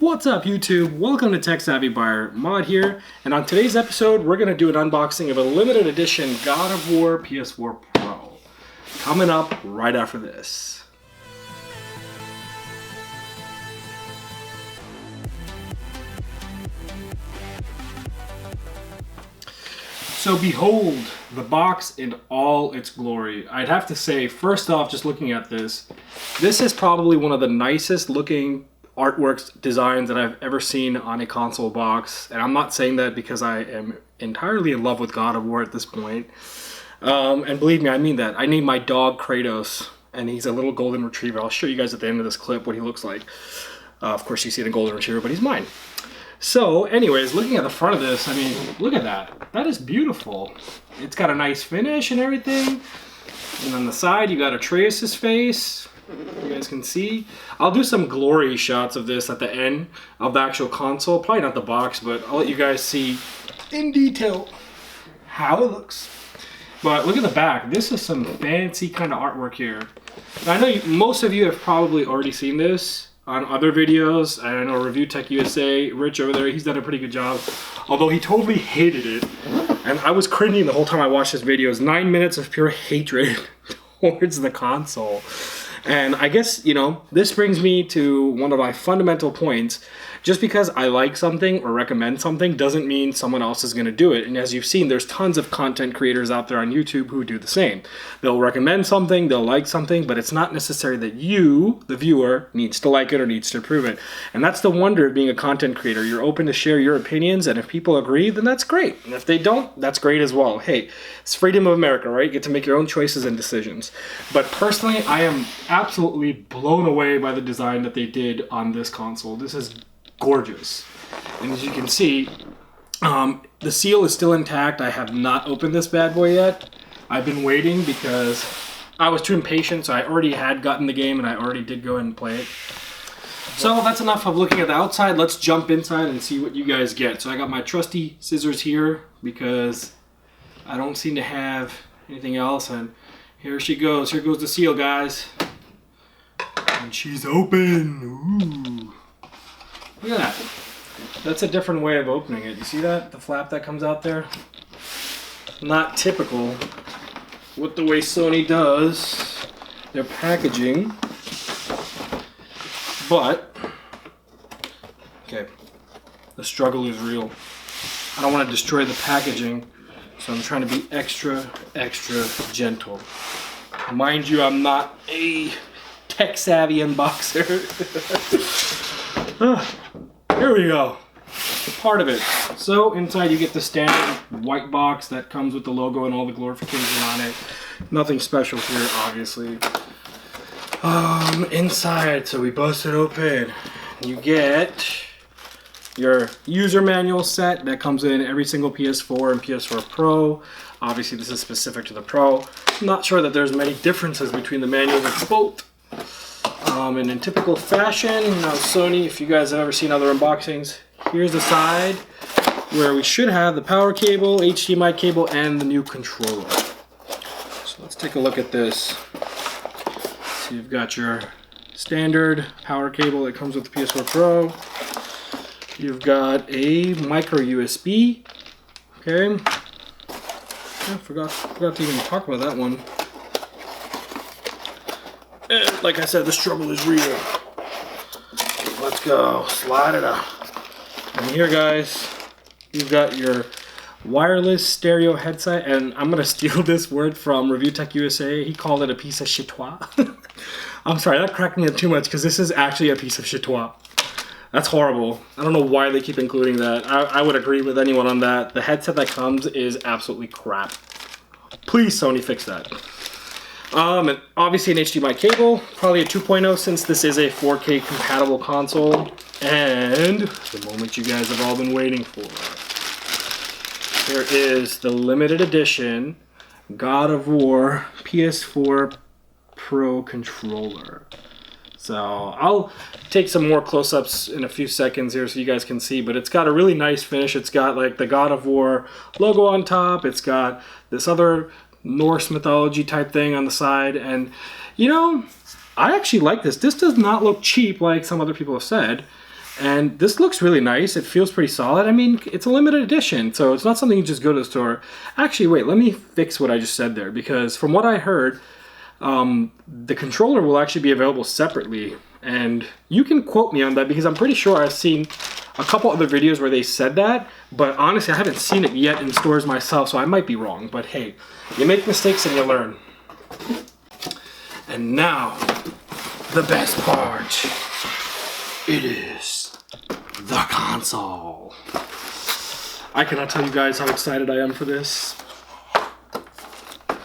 What's up YouTube? Welcome to Tech Savvy Buyer. Mod here, and on today's episode we're going to do an unboxing of a limited edition God of War PS4 Pro. Coming up right after this. So behold the box in all its glory. I'd have to say, first off, just looking at this is probably one of the nicest looking artwork designs that I've ever seen on a console box. And I'm not saying that because I am entirely in love with God of War at this point. And believe me, I mean that. I named my dog Kratos, and he's a little golden retriever. I'll show you guys at the end of this clip what he looks like. Of course you see the golden retriever, but he's mine. So anyways, looking at the front of this, I mean, look at that. That is beautiful. It's got a nice finish and everything. And on the side, you got Atreus' face. You guys can see. I'll do some glory shots of this at the end of the actual console. Probably not the box, but I'll let you guys see in detail how it looks. But look at the back. This is some fancy kind of artwork here. Now, I know most of you have probably already seen this on other videos. I know Review Tech USA, Rich over there, he's done a pretty good job. Although he totally hated it. And I was cringing the whole time I watched his videos. 9 minutes of pure hatred towards the console. And I guess, you know, this brings me to one of my fundamental points. Just because I like something or recommend something doesn't mean someone else is going to do it. And as you've seen, there's tons of content creators out there on YouTube who do the same. They'll recommend something, they'll like something, but it's not necessary that you, the viewer, needs to like it or needs to approve it. And that's the wonder of being a content creator. You're open to share your opinions, and if people agree, then that's great. And if they don't, that's great as well. Hey, it's freedom of America, right? You get to make your own choices and decisions. But personally, I am absolutely blown away by the design that they did on this console. This is gorgeous. And as you can see, the seal is still intact. I have not opened this bad boy yet. I've been waiting because I was too impatient, so I already had gotten the game and I already did go ahead and play it. So that's enough of looking at the outside. Let's jump inside and see what you guys get. So I got my trusty scissors here because I don't seem to have anything else, and here she goes. Here goes the seal, guys. And she's open. Ooh. Look at that. That's a different way of opening it. You see that? The flap that comes out there? Not typical with the way Sony does their packaging. But, okay, the struggle is real. I don't want to destroy the packaging, so I'm trying to be extra, extra gentle. Mind you, I'm not a tech-savvy unboxer. Here we go. Part of it. So inside you get the standard white box that comes with the logo and all the glorification on it. Nothing special here, obviously. Inside, so we bust it open. You get your user manual set that comes in every single PS4 and PS4 Pro. Obviously this is specific to the Pro. I'm not sure that there's many differences between the manuals of both. And in typical fashion, now Sony, if you guys have ever seen other unboxings, here's the side where we should have the power cable, HDMI cable, and the new controller. So let's take a look at this. So you've got your standard power cable that comes with the PS4 Pro. You've got a micro USB. Okay. I forgot to even talk about that one. And like I said, the struggle is real. Let's go. Slide it up. And here, guys, you've got your wireless stereo headset. And I'm going to steal this word from Review Tech USA. He called it a piece of chitois. I'm sorry, that cracked me up too much because this is actually a piece of chitois. That's horrible. I don't know why they keep including that. I would agree with anyone on that. The headset that comes is absolutely crap. Please, Sony, fix that. And obviously an HDMI cable, probably a 2.0 since this is a 4K compatible console. And the moment you guys have all been waiting for. Here is the limited edition God of War PS4 Pro controller. So I'll take some more close-ups in a few seconds here so you guys can see, but it's got a really nice finish. It's got like the God of War logo on top. It's got this other Norse mythology type thing on the side, and you know, I actually like this. This does not look cheap like some other people have said. And this looks really nice. It feels pretty solid. I mean, it's a limited edition, so it's not something you just go to the store. Actually, wait, let me fix what I just said there, because from what I heard, the controller will actually be available separately. And you can quote me on that, because I'm pretty sure I've seen a couple other videos where they said that, but honestly, I haven't seen it yet in stores myself, so I might be wrong. But hey, you make mistakes and you learn. And now, the best part. It is the console. I cannot tell you guys how excited I am for this.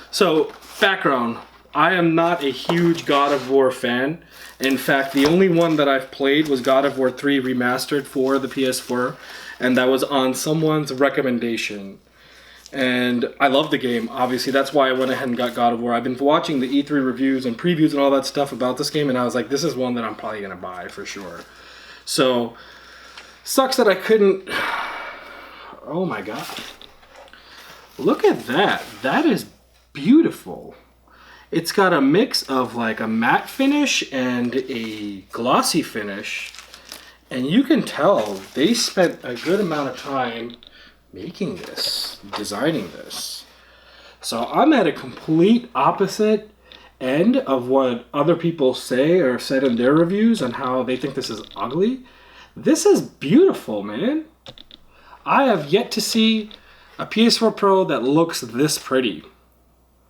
So, background. I am not a huge God of War fan. In fact, the only one that I've played was God of War 3 Remastered for the PS4, and that was on someone's recommendation. And I love the game, obviously. That's why I went ahead and got God of War. I've been watching the E3 reviews and previews and all that stuff about this game, and I was like, this is one that I'm probably going to buy for sure. So, sucks that I couldn't... Oh my god. Look at that. That is beautiful. It's got a mix of like a matte finish and a glossy finish. And you can tell they spent a good amount of time making this, designing this. So I'm at a complete opposite end of what other people say or said in their reviews on how they think this is ugly. This is beautiful, man. I have yet to see a PS4 Pro that looks this pretty.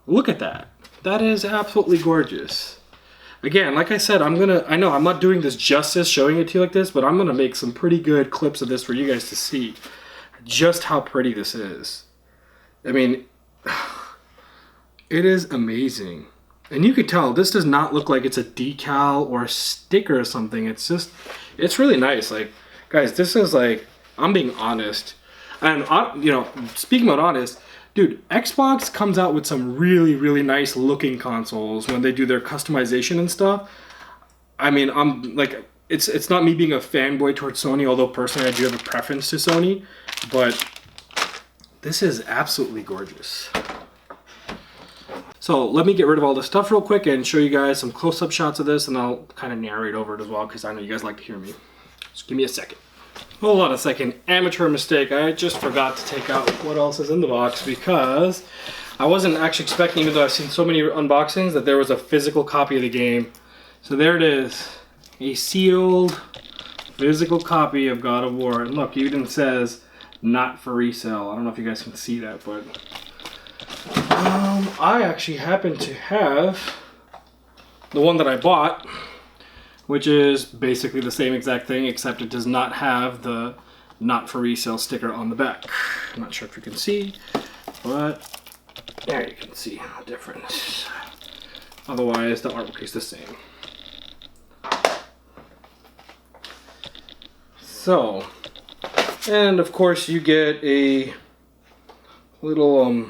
Look at that. That is absolutely gorgeous. Again, like I said, I know I'm not doing this justice showing it to you like this, but I'm gonna make some pretty good clips of this for you guys to see just how pretty this is. I mean, it is amazing. And you could tell this does not look like it's a decal or a sticker or something. It's really nice. Like, guys, this is like, I'm being honest. And, you know, speaking about honest, dude, Xbox comes out with some really, really nice looking consoles when they do their customization and stuff. I mean, I'm like, it's not me being a fanboy towards Sony, although personally I do have a preference to Sony, but this is absolutely gorgeous. So let me get rid of all this stuff real quick and show you guys some close-up shots of this, and I'll kind of narrate over it as well, because I know you guys like to hear me. Just give me a second. Hold on a second. Amateur mistake. I just forgot to take out what else is in the box, because I wasn't actually expecting, even though I've seen so many unboxings, that there was a physical copy of the game. So there it is. A sealed physical copy of God of War. And look, it even says not for resale. I don't know if you guys can see that, but I actually happen to have the one that I bought, which is basically the same exact thing, except it does not have the not for resale sticker on the back. I'm not sure if you can see, but there you can see the difference. Otherwise, the artwork is the same. So, and of course you get a little,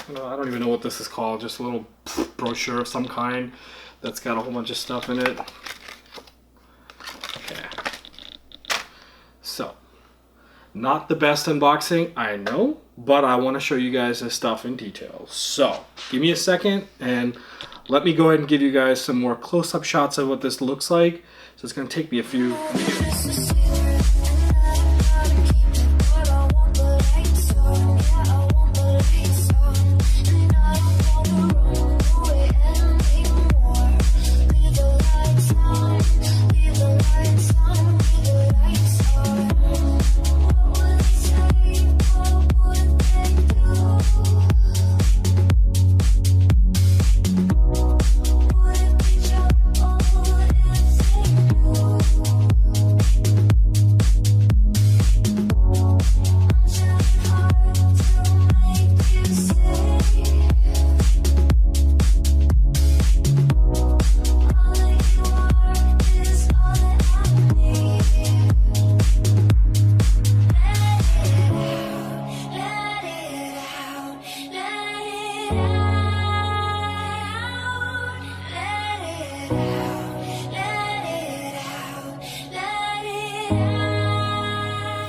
I don't even know what this is called, just a little brochure of some kind that's got a whole bunch of stuff in it. Okay. So, not the best unboxing, I know, but I want to show you guys this stuff in detail. So, give me a second and let me go ahead and give you guys some more close-up shots of what this looks like. So it's going to take me a few minutes.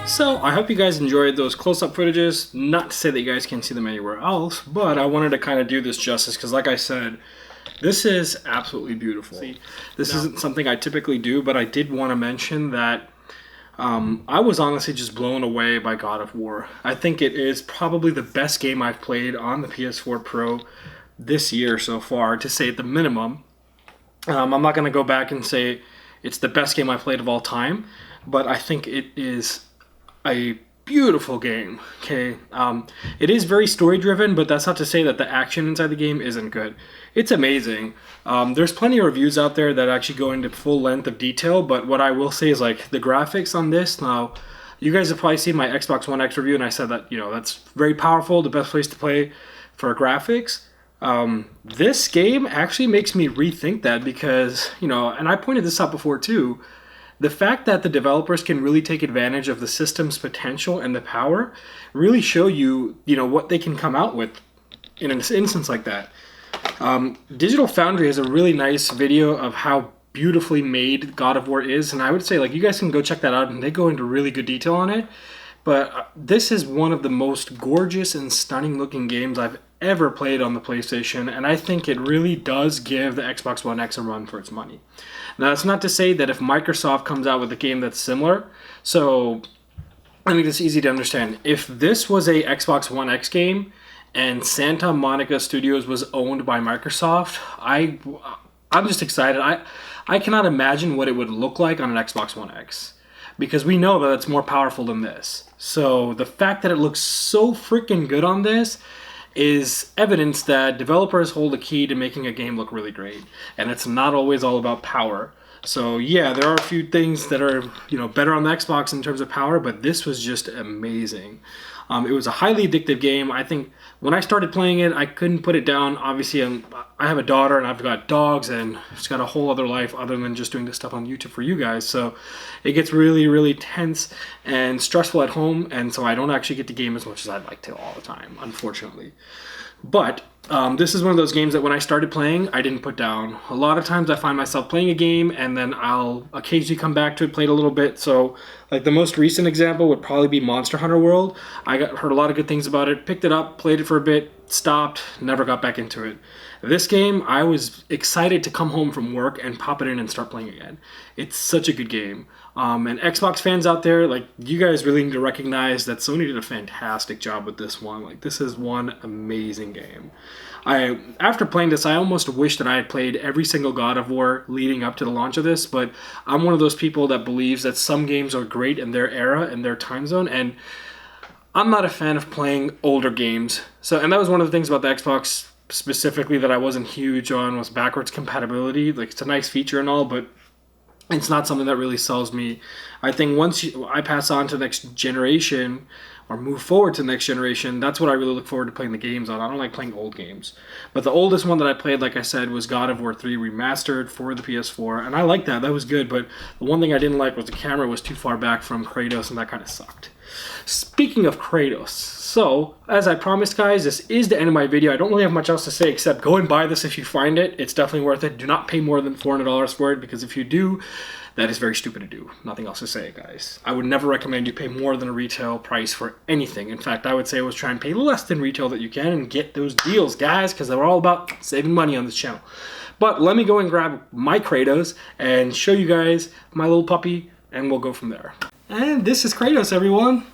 So I hope you guys enjoyed those close-up footages. Not to say that you guys can't see them anywhere else, but I wanted to kind of do this justice because, like I said, This is absolutely beautiful. This isn't something I typically do, but I did want to mention that I was honestly just blown away by God of War. I think it is probably the best game I've played on the PS4 Pro this year so far, to say at the minimum. I'm not going to go back and say it's the best game I've played of all time, but I think it is a beautiful game. Okay, it is very story driven, but that's not to say that the action inside the game isn't good. It's amazing. There's plenty of reviews out there that actually go into full length of detail, but what I will say is like the graphics on this. Now, you guys have probably seen my Xbox One X review, and I said that, you know, that's very powerful, the best place to play for graphics. This game actually makes me rethink that, because, you know, and I pointed this out before too, the fact that the developers can really take advantage of the system's potential and the power really show you, you know, what they can come out with in an instance like that. Digital Foundry has a really nice video of how beautifully made God of War is, and I would say, like, you guys can go check that out, and they go into really good detail on it. But this is one of the most gorgeous and stunning looking games I've ever played on the PlayStation, and I think it really does give the Xbox One X a run for its money. Now, that's not to say that if Microsoft comes out with a game that's similar, so I think it's easy to understand. If this was a Xbox One X game and Santa Monica Studios was owned by Microsoft, I'm just excited. I cannot imagine what it would look like on an Xbox One X, because we know that it's more powerful than this. So the fact that it looks so freaking good on this is evidence that developers hold a key to making a game look really great, and it's not always all about power. So yeah, there are a few things that are, you know, better on the Xbox in terms of power, but this was just amazing. It was a highly addictive game. I think when I started playing it, I couldn't put it down. Obviously, I have a daughter and I've got dogs, and it's got a whole other life other than just doing this stuff on YouTube for you guys. So it gets really, really tense and stressful at home, and so I don't actually get to game as much as I'd like to all the time, unfortunately. But this is one of those games that when I started playing, I didn't put down. A lot of times I find myself playing a game and then I'll occasionally come back to it, play it a little bit. So like the most recent example would probably be Monster Hunter World. Heard a lot of good things about it, picked it up, played it for a bit, stopped, never got back into it. This game, I was excited to come home from work and pop it in and start playing again. It's such a good game. And Xbox fans out there, like, you guys really need to recognize that Sony did a fantastic job with this one. Like, this is one amazing game. After playing this, I almost wish that I had played every single God of War leading up to the launch of this, but I'm one of those people that believes that some games are great in their era and their time zone, and I'm not a fan of playing older games. And that was one of the things about the Xbox specifically that I wasn't huge on, was backwards compatibility. Like, it's a nice feature and all, but it's not something that really sells me. I think once I pass on to the next generation, or move forward to the next generation, that's what I really look forward to playing the games on. I don't like playing old games. But the oldest one that I played, like I said, was God of War 3 Remastered for the PS4, and I liked that. That was good, but the one thing I didn't like was the camera was too far back from Kratos, and that kind of sucked. Speaking of Kratos, so, as I promised, guys, this is the end of my video. I don't really have much else to say except go and buy this if you find it. It's definitely worth it. Do not pay more than $400 for it, because if you do, that is very stupid to do. Nothing else to say, guys. I would never recommend you pay more than a retail price for anything. In fact, I would say try and pay less than retail that you can and get those deals, guys, because they're all about saving money on this channel. But let me go and grab my Kratos and show you guys my little puppy, and we'll go from there. And this is Kratos, everyone.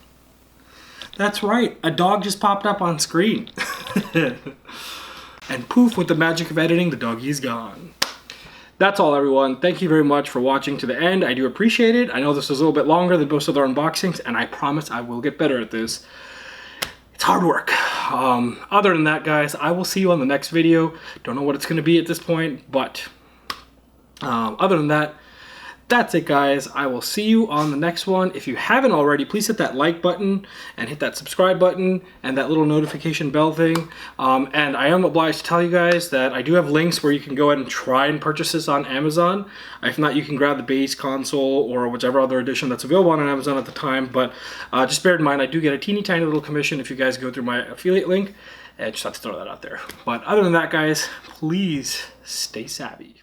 That's right, a dog just popped up on screen. And poof, with the magic of editing, the doggy's gone. That's all, everyone. Thank you very much for watching to the end. I do appreciate it. I know this was a little bit longer than most of their unboxings, and I promise I will get better at this. It's hard work. Other than that, guys, I will see you on the next video. Don't know what it's going to be at this point, but other than that, that's it, guys. I will see you on the next one. If you haven't already, please hit that like button and hit that subscribe button and that little notification bell thing. And I am obliged to tell you guys that I do have links where you can go ahead and try and purchase this on Amazon. If not, you can grab the base console or whichever other edition that's available on Amazon at the time. But just bear in mind, I do get a teeny tiny little commission if you guys go through my affiliate link. I just have to throw that out there. But other than that, guys, please stay savvy.